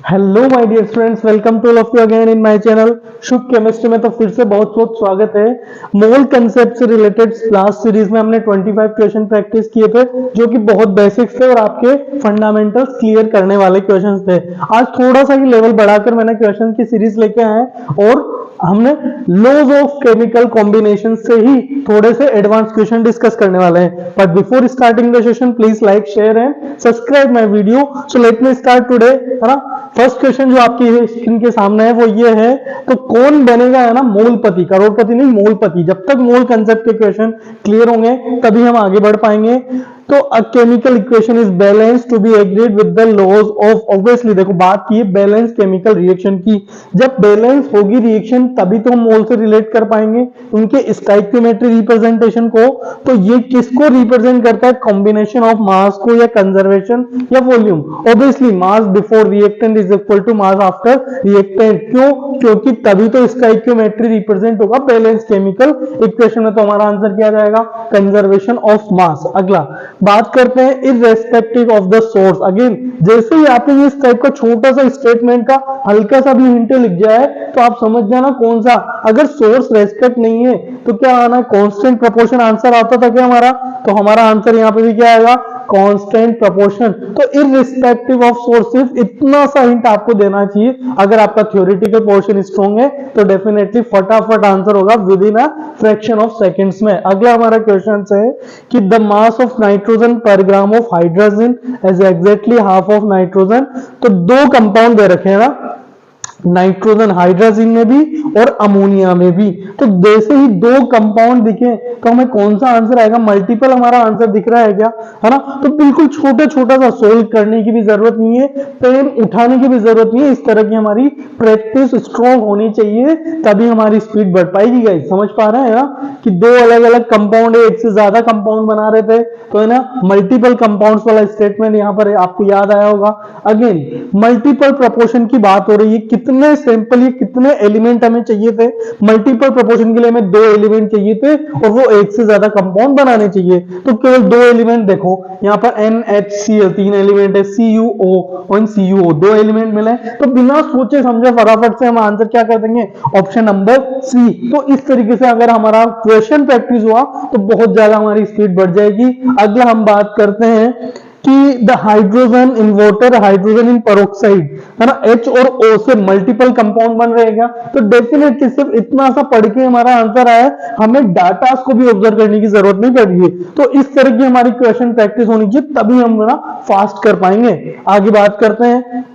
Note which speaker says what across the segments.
Speaker 1: Hello my dear students, welcome to all of you again in my channel Shubh chemistry में। तो फिर से बहुत बहुत स्वागत है। मोल कंसेप्ट से रिलेटेड लास्ट सीरीज में हमने 25 क्वेश्चन प्रैक्टिस किए थे, जो कि बहुत बेसिक्स थे और आपके फंडामेंटल्स क्लियर करने वाले क्वेश्चंस थे। आज थोड़ा सा ही लेवल बढ़ाकर मैंने क्वेश्चन की सीरीज लेके आए और हमने लॉज ऑफ केमिकल कॉम्बिनेशन से ही थोड़े से एडवांस क्वेश्चन डिस्कस करने वाले हैं। But before starting the session please like, share and subscribe my video. So let me start today, है ना। फर्स्ट क्वेश्चन जो आपकी स्क्रीन के सामने है वो ये है, तो कौन बनेगा, है ना, मोलपति। करोड़पति नहीं, मोलपति। जब तक मोल कंसेप्ट के क्वेश्चन क्लियर होंगे तभी हम आगे बढ़ पाएंगे। तो a chemical equation is balance to be agreed with the laws of, obviously देखो बात की है बैलेंस केमिकल रिएक्शन की। जब बैलेंस होगी रिएक्शन तभी तो हम मोल से रिलेट कर पाएंगे उनके स्टोइकियोमेट्री रिप्रेजेंटेशन को। तो ये किसको रिप्रेजेंट करता है, कॉम्बिनेशन ऑफ मास को, या कंजर्वेशन या volume. Obviously mass before reactant is equal to mass after reactant. क्यों? क्योंकि तभी तो स्टोइकियोमेट्री रिप्रेजेंट होगा बैलेंस केमिकल इक्वेशन में। तो हमारा आंसर क्या जाएगा, कंजर्वेशन ऑफ मास। अगला बात करते हैं irrespective of the source. Again जैसे ही आपने इस टाइप का छोटा सा स्टेटमेंट का हल्का सा भी हिंट लिख जाए तो आप समझ जाना कौन सा। अगर सोर्स रेस्पेक्ट नहीं है तो क्या आना, कांस्टेंट प्रोपोर्शन आंसर आता था क्या हमारा। तो हमारा आंसर यहाँ पे भी क्या आएगा, कांस्टेंट प्रोपोर्शन। तो इररिस्पेक्टिव ऑफ सोर्सेस, इतना सा हिंट आपको देना चाहिए। अगर आपका थ्योरेटिकल पोर्शन स्ट्रॉन्ग है तो डेफिनेटली फटाफट आंसर होगा with in a fraction of seconds में। अगला हमारा क्वेश्चन है कि द मास ऑफ नाइट्रोजन पर gram of hydrogen is exactly half of nitrogen. तो दो कंपाउंड दे रखे हैं ना, नाइट्रोजन हाइड्रोजन में भी और अमोनिया में भी। तो जैसे ही दो कंपाउंड दिखे तो हमें कौन सा आंसर आएगा, मल्टीपल हमारा आंसर दिख रहा है क्या, है ना। तो बिल्कुल छोटा छोटा सा सोल्व करने की भी जरूरत नहीं है, पेन उठाने की भी जरूरत नहीं है। इस तरह की हमारी प्रैक्टिस स्ट्रॉन्ग होनी चाहिए, तभी हमारी स्पीड बढ़ पाएगी। गाइस समझ पा रहे हैं ना कि दो अलग अलग कंपाउंड है, एक से ज्यादा कंपाउंड बना रहे थे, तो है ना मल्टीपल कंपाउंड्स वाला स्टेटमेंट यहाँ पर आपको याद आया होगा। अगेन मल्टीपल प्रोपोर्शन की बात हो रही है, कितने सैंपल, ये कितने एलिमेंट हमें चाहिए थे। मल्टीपल प्रोपोर्शन के लिए हमें दो एलिमेंट चाहिए थे और वो एक से ज्यादा कंपाउंड बनाने चाहिए। तो केवल दो एलिमेंट देखो, यहाँ पर NHCl 3 एलिमेंट है, CuO और CuO 2 एलिमेंट मिले। तो बिना सोचे समझे फटाफट से हम आंसर क्या कर देंगे, ऑप्शन नंबर सी। तो इस तरीके से अगर हमारा क्वेश्चन प्रैक्टिस हुआ तो बहुत ज्यादा हमारी स्पीड बढ़ जाएगी। अगला हम बात करते हैं कि the hydrogen in water, hydrogen in peroxide, है ना, H और O से मल्टीपल कंपाउंड बन रहे क्या। तो डेफिनेटली सिर्फ इतना सा पढ़ के हमारा आंसर आया, हमें डाटा को भी ऑब्जर्व करने की जरूरत नहीं पड़ रही है। तो इस तरह की हमारी क्वेश्चन प्रैक्टिस होनी चाहिए, तभी हम ना फास्ट कर पाएंगे। आगे बात करते हैं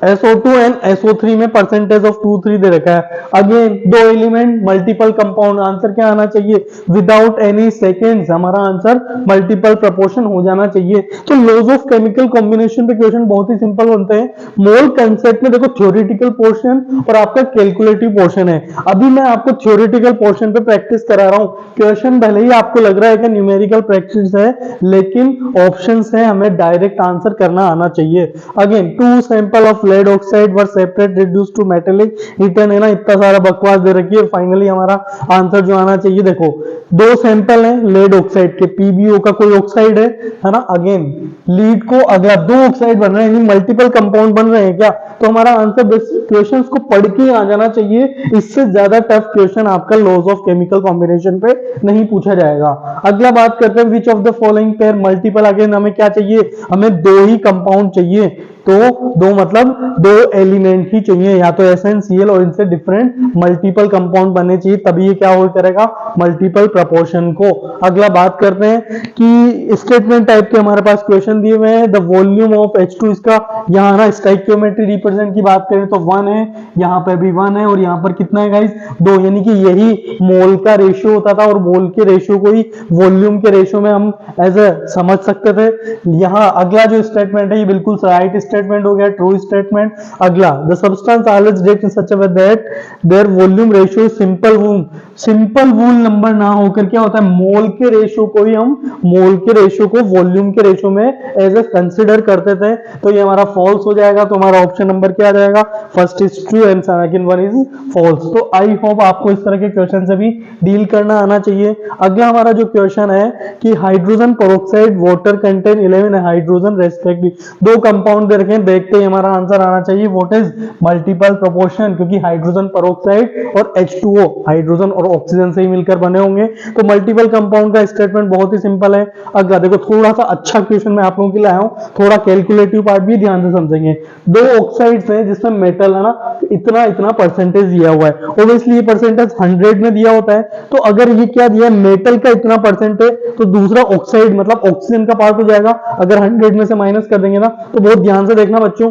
Speaker 1: SO2 एंड SO3 में परसेंटेज ऑफ 2 3 दे रखा है। अगेन दो एलिमेंट मल्टीपल कंपाउंड, आंसर क्या आना चाहिए, विदाउट एनी सेकेंड्स हमारा आंसर मल्टीपल प्रोपोर्शन हो जाना चाहिए। तो लॉज ऑफ केमिकल कॉम्बिनेशन पे क्वेश्चन बहुत ही सिंपल बनते हैं। मोल कंसेप्ट में देखो थ्योरेटिकल पोर्शन और आपका कैलकुलेटिव पोर्शन है। अभी मैं आपको थ्योरेटिकल पोर्शन पे प्रैक्टिस करा रहा हूँ। क्वेश्चन भले ही आपको लग रहा है कि न्यूमेरिकल प्रैक्टिस है, लेकिन ऑप्शंस है, हमें डायरेक्ट आंसर करना आना चाहिए। Again 2 sample of lead oxide were separate reduce to metallic return, है ना, इतना सारा बकवास दे रखी है। फाइनली हमारा आंसर जो आना चाहिए, देखो दो सैंपल हैं लेड ऑक्साइड के, PbO का कोई ऑक्साइड है ना। अगेन लीड को अगला दो ऑक्साइड बन रहे हैं, मल्टीपल कंपाउंड बन रहे हैं क्या। तो हमारा आंसर क्वेश्चन को पढ़ के आ जाना चाहिए। इससे ज्यादा टफ क्वेश्चन आपका लॉज ऑफ केमिकल कॉम्बिनेशन पे नहीं पूछा जाएगा। अगला बात करते हैं which of the following pair multiple. Again हमें क्या चाहिए, हमें दो ही कंपाउंड चाहिए। तो दो मतलब दो एलिमेंट ही चाहिए, या तो SnCl और इनसे डिफरेंट मल्टीपल कंपाउंड बनने चाहिए, तभी ये क्या होल्ड करेगा, मल्टीपल प्रोपोर्शन को। अगला बात करते हैं कि स्टेटमेंट टाइप के हमारे पास क्वेश्चन दिए हुए हैं। द वॉल्यूम ऑफ H2, इसका यहाँ ना स्टोइकियोमेट्री रिप्रेजेंट की बात करें तो 1 है, यहाँ पे भी 1 है और यहाँ पर कितना है गाइस, 2। यानी कि यही मोल का रेशियो होता था और मोल के रेशियो को ही वॉल्यूम के रेशियो में हम एज ए समझ सकते थे। यहाँ अगला जो स्टेटमेंट है ये बिल्कुल राइट स्टेटमेंट हो गया, ट्रू स्टेटमेंट। अगला, the substance always react in such a way that there volume ratio is simple wool. Simple wool number ना होकर क्या होता है, मोल के रेशियो को ही हम मोल के रेशियो को वॉल्यूम के रेशियो में एज ए कंसिडर करते थे। तो ये हमारा फॉल्स हो जाएगा। तो हमारा ऑप्शन नंबर क्या आ जाएगा, first is true and second one is false. तो आई होप आपको इस तरह के क्वेश्चन से भी डील करना आना चाहिए। अगला हमारा जो क्वेश्चन है कि hydrogen peroxide water contain 11 hydrogen respectively. दो कंपाउंड दे रखे हैं, देखते ही हमारा आंसर आना चाहिए व्हाट इज मल्टीपल प्रोपोर्शन, क्योंकि हाइड्रोजन पेरोक्साइड और H2O हाइड्रोजन और ऑक्सीजन से ही मिलकर बने होंगे। तो मल्टीपल कंपाउंड का स्टेटमेंट बहुत ही सिंपल है। अगला देखो, थोड़ा सा अच्छा क्वेश्चन मैं आप लोगों के लिए आया हूं, थोड़ा कैलकुलेटिव पार्ट भी ध्यान से समझेंगे। दो ऑक्साइड्स हैं जिसमें मेटल है ना, इतना इतना परसेंटेज दिया हुआ है, ऑब्वियसली ये परसेंटेज 100 में दिया होता है। तो अगर ये क्या दिया है, मेटल का इतना परसेंटेज, तो दूसरा ऑक्साइड मतलब ऑक्सीजन का पार्ट हो जाएगा। अगर 100 में से माइनस कर देंगे ना, तो बहुत ध्यान से देखना बच्चों,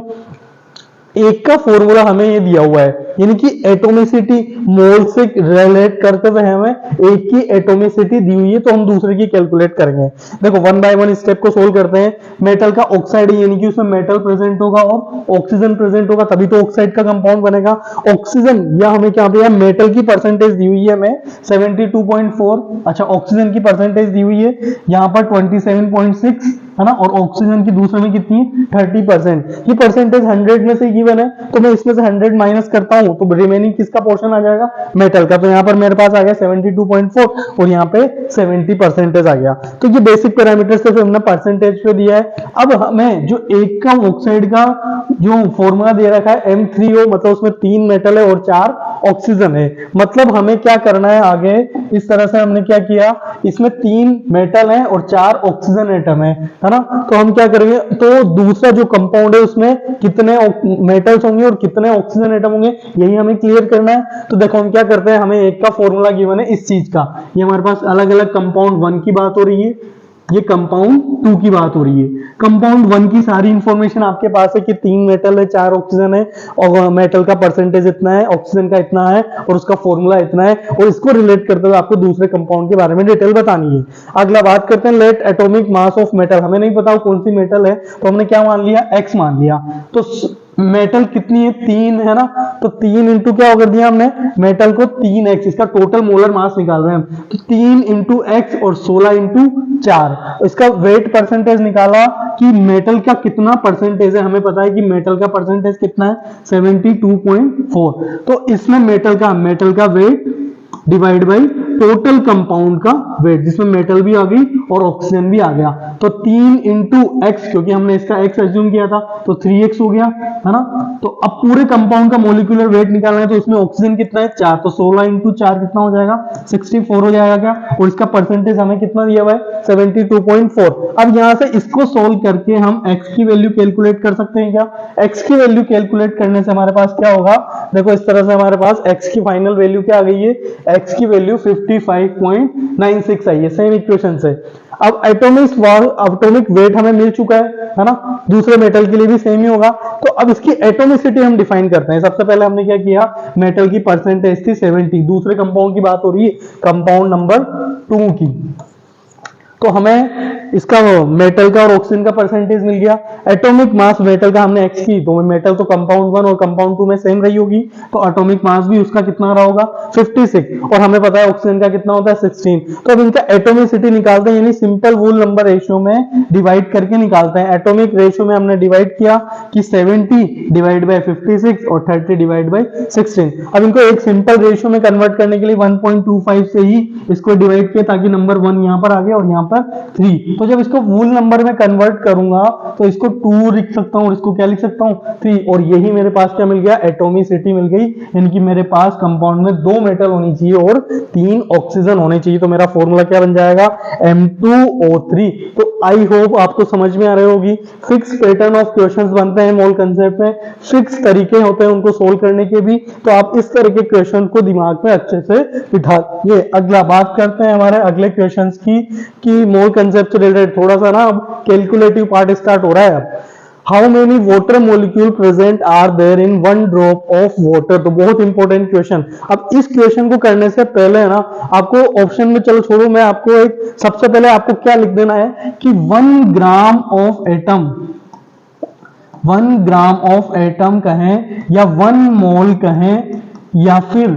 Speaker 1: एक का फॉर्मूला हमें ये दिया हुआ है, यानी कि एटोमिसिटी मोल से रिलेट करते हुए हमें एक की एटोमिसिटी दी हुई है, तो हम दूसरे की कैलकुलेट करेंगे। देखो वन बाय वन स्टेप को सोल्व करते हैं। मेटल का ऑक्साइड यानी कि उसमें मेटल प्रेजेंट होगा और ऑक्सीजन प्रेजेंट होगा, तभी तो ऑक्साइड का कंपाउंड बनेगा। ऑक्सीजन या हमें क्या दिया, मेटल की परसेंटेज दी हुई है हमें 72.4। अच्छा, ऑक्सीजन की परसेंटेज दी हुई है यहाँ पर 27.6 है ना, और ऑक्सीजन की दूसरे में कितनी है 30%। ये परसेंटेज 100 में से गिवन है, तो मैं इसमें से 100 माइनस करता हूं तो रिमेनिंग किसका पोर्शन आ जाएगा, मेटल का। तो यहाँ पर मेरे पास आ गया 72.4 और यहाँ पे 70% आ गया। तो ये बेसिक पैरामीटर्स से हमने परसेंटेज पे दिया है। अब हमें जो एक का ऑक्साइड का जो फॉर्मूला दे रखा है M3O, मतलब उसमें 3 मेटल है और 4 ऑक्सीजन है। मतलब हमें क्या करना है आगे, इस तरह से हमने क्या किया, इसमें 3 मेटल है और 4 ऑक्सीजन एटम है ना। तो हम क्या करेंगे, तो दूसरा जो कंपाउंड है उसमें कितने मेटल्स होंगे और कितने ऑक्सीजन एटम होंगे, यही हमें क्लियर करना है। तो देखो हम क्या करते हैं, हमें एक का फॉर्मूला गिवन है इस चीज का, ये हमारे पास अलग अलग कंपाउंड 1 की बात हो रही है, ये कंपाउंड 2 की बात हो रही है। कंपाउंड 1 की सारी इंफॉर्मेशन आपके पास है कि 3 मेटल है 4 ऑक्सीजन है और मेटल का परसेंटेज इतना है, ऑक्सीजन का इतना है और उसका फॉर्मूला इतना है, और इसको रिलेट करते हुए आपको दूसरे कंपाउंड के बारे में डिटेल बतानी है। अगला बात करते हैं let atomic mass of metal. हमें नहीं पता कौन सी मेटल है, तो हमने क्या मान लिया, x मान लिया। तो मेटल कितनी है, 3 है ना, तो 3 इंटू क्या कर दिया हमने, मेटल को 3x, इसका टोटल मोलर मास निकाल रहे हैं हम, तो 3 इंटू एक्स और 16 इंटू 4, इसका वेट परसेंटेज निकाला कि मेटल का कितना परसेंटेज है। हमें पता है कि मेटल का परसेंटेज कितना है 72.4। तो इसमें मेटल का weight divide by total compound का वेट, जिसमें मेटल भी आ गई और ऑक्सीजन भी आ गया। तो 3 इंटू एक्स, क्योंकि हमने इसका एक्स एज्यूम किया था, तो 3x हो गया है ना। तो अब पूरे कंपाउंड का मोलिकुलर वेट निकालना है, तो इसमें ऑक्सीजन कितना है 4, तो 16 इंटू 4 कितना हो जाएगा 64 हो जाएगा क्या, और इसका परसेंटेज हमें कितना दिया हुआ है 72.4। अब यहां से इसको सोल्व करके हम x की वैल्यू कैलकुलेट कर सकते हैं क्या। x की वैल्यू कैलकुलेट करने से हमारे पास क्या होगा, देखो इस तरह से हमारे पास x की फाइनल वैल्यू क्या आ गई है, x की वैल्यू 55.96 आई है, सेम इक्वेशन से। अब एटॉमिक वेट हमें मिल चुका है ना, दूसरे मेटल के लिए भी सेम ही होगा। तो अब इसकी एटोमिसिटी हम डिफाइन करते हैं। सबसे पहले हमने क्या किया, मेटल की परसेंटेज थी 70, दूसरे कंपाउंड की बात हो रही है कंपाउंड नंबर 2 की। तो हमें इसका मेटल का और ऑक्सीजन का परसेंटेज मिल गया। एटॉमिक मास मेटल का हमने x की, तो मेटल तो कंपाउंड 1 और कंपाउंड 2 में सेम रही होगी, तो एटॉमिक मास भी उसका कितना रहा होगा 56, और हमें पता है ऑक्सीजन का कितना होता है 16। तो अब इनका एटोमिसिटी निकालते हैं, यानी सिंपल वूल नंबर रेशियो में डिवाइड करके निकालते हैं। एटॉमिक रेशियो में हमने डिवाइड किया कि 70 डिवाइड बाय 56 और 30 डिवाइड बाय 16। अब इनको एक सिंपल रेशियो में कन्वर्ट करने के लिए 1.25 से ही इसको डिवाइड किया, ताकि नंबर 1 यहाँ पर आ गया और यहाँ पर 3। तो जब इसको वूल नंबर में कन्वर्ट करूंगा तो इसको 2 लिख सकता हूं और इसको क्या लिख सकता हूं 3, और यही मेरे पास क्या मिल गया, एटोमिसिटी मिल गई। यानी कि मेरे पास कंपाउंड में 2 मेटल होनी चाहिए और 3 ऑक्सीजन होने चाहिए। तो मेरा फॉर्मूला क्या बन जाएगा M2O3। तो आई होप आपको समझ में आ रही होगी। फिक्स पैटर्न ऑफ क्वेश्चंस बनते हैं मोल कंसेप्ट में, फिक्स तरीके होते हैं उनको सोल्व करने के भी, तो आप इस तरह के क्वेश्चन को दिमाग में अच्छे से बिठाइए। अगला बात करते हैं हमारे अगले क्वेश्चंस की, कि मोल कंसेप्ट से रिलेटेड थोड़ा सा ना अब कैलकुलेटिव पार्ट स्टार्ट हो रहा है। अब how many water molecule present are there in 1 drop of water. तो बहुत इंपॉर्टेंट क्वेश्चन। अब इस क्वेश्चन को करने से पहले है ना, आपको ऑप्शन में, चलो छोड़ो, मैं आपको एक, सबसे पहले आपको क्या लिख देना है कि 1 gram of atom, 1 gram of atom कहें या 1 मोल कहें या फिर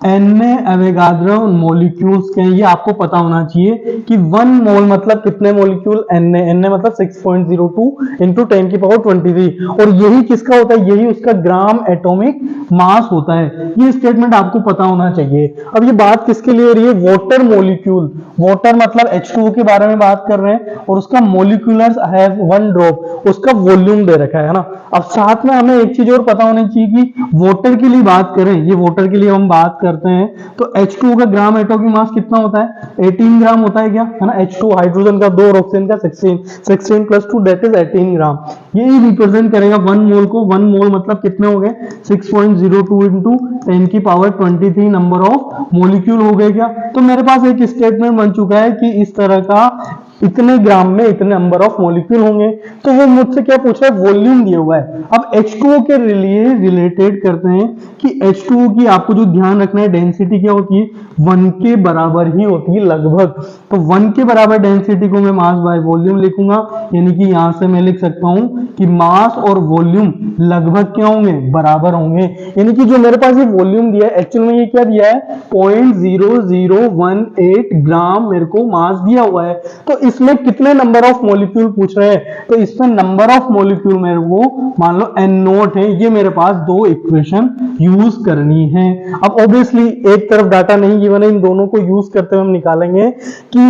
Speaker 1: Na एवोगाड्रो मॉलिक्यूल्स के, ये आपको पता होना चाहिए कि 1 मोल मतलब कितने मॉलिक्यूल, Na मतलब 6.02 इंटू 10 की पावर 23, और यही किसका होता है, यही उसका ग्राम एटॉमिक मास होता है। ये स्टेटमेंट आपको पता होना चाहिए। अब ये बात किसके लिए हो रही है, वाटर मॉलिक्यूल, वाटर मतलब H2O के बारे में बात कर रहे हैं, और उसका मॉलिक्यूलर्स हैव 1 ड्रॉप, उसका वॉल्यूम दे रखा है ना। अब साथ में हमें एक चीज और पता होनी चाहिए कि वाटर के लिए बात करें, ये वाटर के लिए हम बात करते हैं तो H2O का ग्राम एटॉमिक मास कितना होता है, 18 ग्राम होता है क्या, है ना। H2 हाइड्रोजन का 2 और ऑक्सीजन का 16 प्लस 2 दैट इज 18 ग्राम। ये रिप्रेजेंट करेगा 1 मोल को। 1 मोल मतलब कितने हो गए, 6.02 इंटू 10 की पावर 23 नंबर ऑफ मॉलिक्यूल हो गए क्या। तो मेरे पास एक स्टेटमेंट बन चुका है कि इस तरह का इतने ग्राम में इतने नंबर ऑफ मॉलिक्यूल होंगे। तो वो मुझसे क्या पूछ रहा है, वॉल्यूम दिया हुआ है। अब H2O के लिए रिलेटेड करते हैं कि H2O की आपको जो ध्यान रखना है, डेंसिटी क्या होती है, 1 के बराबर ही होती है लगभग। तो 1 के बराबर डेंसिटी को मैं मास बाय वॉल्यूम लिखूंगा, यानी कि यहां से मैं लिख सकता हूं कि मास और वॉल्यूम लगभग क्या होंगे, बराबर होंगे। यानी कि जो मेरे पास ये वॉल्यूम दिया है, एक्चुअल में ये क्या दिया है, 0.0018 ग्राम मेरे को मास दिया हुआ है। तो इसमें कितने नंबर ऑफ मॉलिक्यूल पूछ रहे हैं, तो इसमें नंबर ऑफ मॉलिक्यूल मेरे को मान लो N0 है। ये मेरे पास 2 इक्वेशन यूज करनी है। अब ऑब्वियसली एक तरफ डाटा नहीं गिवन है, इन दोनों को यूज करते हुए हम निकालेंगे कि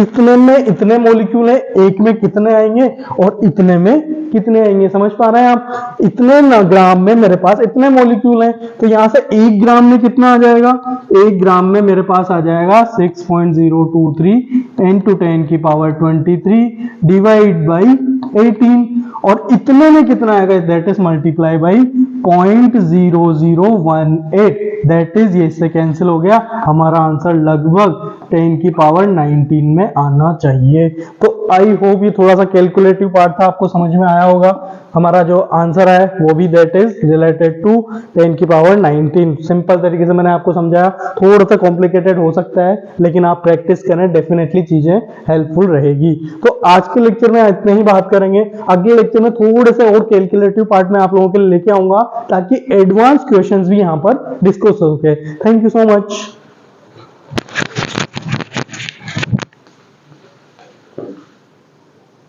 Speaker 1: इतने में इतने मॉलिक्यूल है, एक में कितने आएंगे और इतने में कितने आएंगे। समझ पा रहे हैं आप, इतने ग्राम में मेरे पास इतने मॉलिक्यूल हैं, तो यहां से 1 ग्राम में कितना आ जाएगा, 1 ग्राम में मेरे पास आ जाएगा 6.023 10 to 10 की पावर 23 डिवाइड बाई 18, और इतने में कितना आएगा, that is multiply by 0.0018, that is ये इससे कैंसिल हो गया। हमारा आंसर लगभग 10 की पावर 19 में आना चाहिए। तो आई होप ये थोड़ा सा कैलकुलेटिव पार्ट था, आपको समझ में आया होगा। हमारा जो आंसर है वो भी दैट इज रिलेटेड टू 10 की पावर 19। सिंपल तरीके से मैंने आपको समझाया, थोड़ा सा कॉम्प्लिकेटेड हो सकता है, लेकिन आप प्रैक्टिस करें, डेफिनेटली चीजें हेल्पफुल रहेगी। तो आज के लेक्चर में इतने ही बात करेंगे। अगले लेक्चर में थोड़े से और कैलकुलेटिव पार्ट में आप लोगों के लिए लेके आऊंगा, ताकि एडवांस क्वेश्चंस भी यहाँ पर डिस्कस हो सके। Thank you so much.